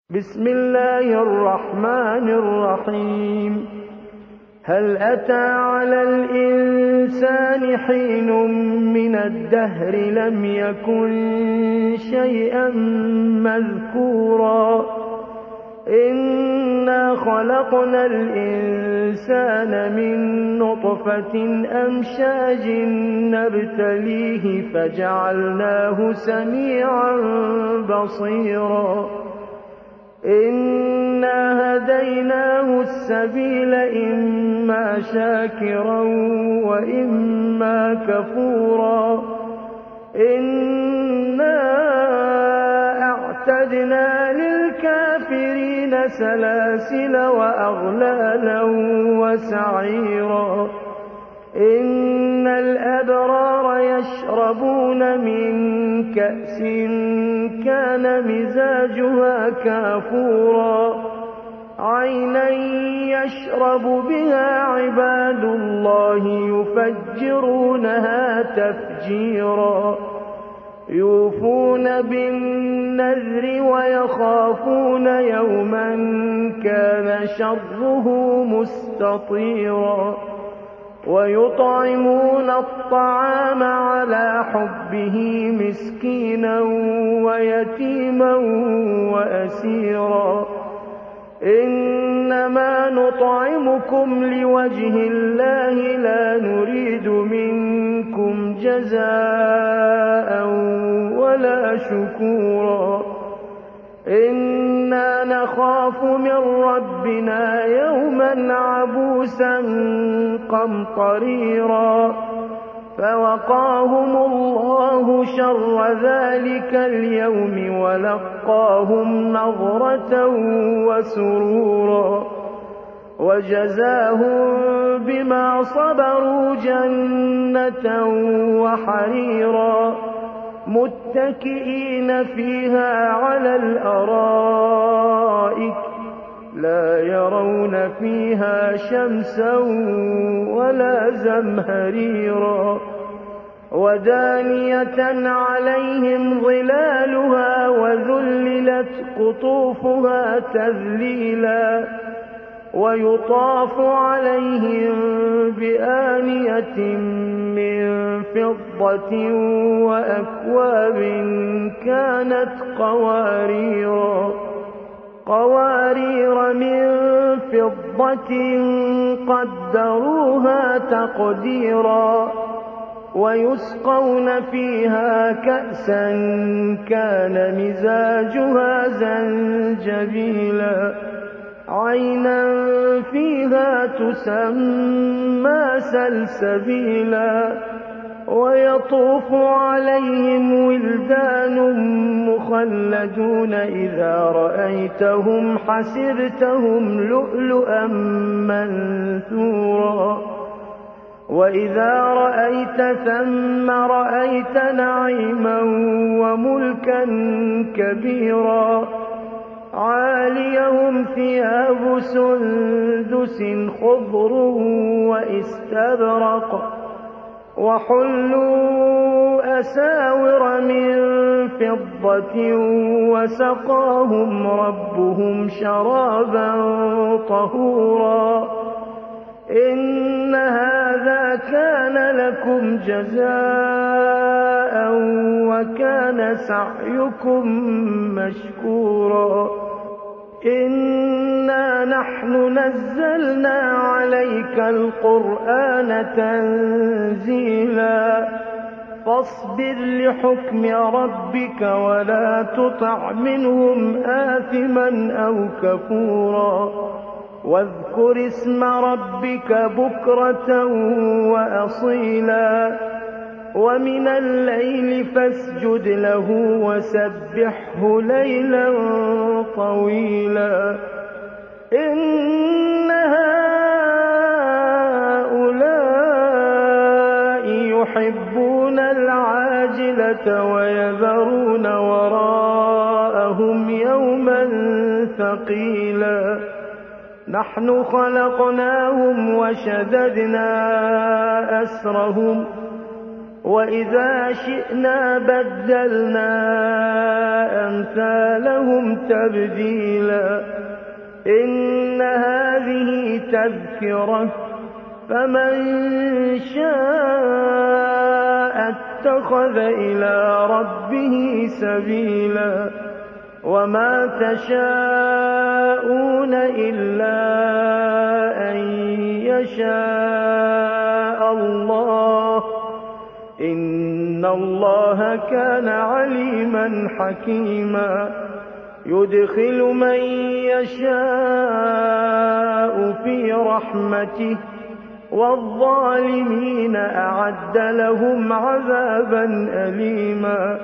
بسم الله الرحمن الرحيم. هل أتى على الإنسان حين من الدهر لم يكن شيئا مذكورا إنا خلقنا الإنسان من نطفة أمشاج نبتليه فجعلناه سميعا بصيرا إنا هديناه السبيل إما شاكرا وإما كفورا إنا أعتدنا للكافرين سلاسل وأغلالا وسعيرا إن الأبرار يشربون من كأس كان مزاجها كافورا عينا يشرب بها عباد الله يفجرونها تفجيرا يوفون بالنذر ويخافون يوما كان شره مستطيرا ويطعمون الطعام على حبه مسكينا ويتيما وأسيرا إنما نطعمكم لوجه الله لا نريد منكم جزاء ولا شكورا إنا نخاف من ربنا يوما عبوسا قمطريرا فوقاهم الله شر ذلك اليوم ولقاهم نضرة وسرورا وجزاهم بما صبروا جنة وحريرا متكئين فيها على الأرائك لا يرون فيها شمسا ولا زمهريرا ودانية عليهم ظلالها وذللت قطوفها تذليلا ويطاف عليهم بآنية من فضة وأكواب كانت قوارير من فضة قدروها تقديرا ويسقون فيها كأسا كان مزاجها زنجبيلا عينا فيها تسمى سلسبيلا ويطوف عليهم ولدان مخلدون إذا رأيتهم حسبتهم لؤلؤا منثورا وإذا رأيت ثم رأيت نعيما وملكا كبيرا عاليهم ثياب سندس خضر واستبرق وحلوا أساور من فضة وسقاهم ربهم شرابا طهورا إن هذا كان لكم جزاء وكان سعيكم مشكورا إنا نحن نزلنا عليك القرآن تنزيلا فاصبر لحكم ربك ولا تطع منهم آثما أو كفورا واذكر اسم ربك بكرة وأصيلا ومن الليل فاسجد له وسبحه ليلا طويلا إن هؤلاء يحبون العاجلة ويذرون وراءهم يوما ثقيلا نحن خلقناهم وشددنا أسرهم وإذا شئنا بدلنا أمثالهم تبديلا إن هذه تذكرة فمن شاء اتخذ إلى ربه سبيلا وما تشاءون إلا أن يشاء الله إن الله كان عليما حكيما يدخل من يشاء في رحمته والظالمين أعد لهم عذابا أليما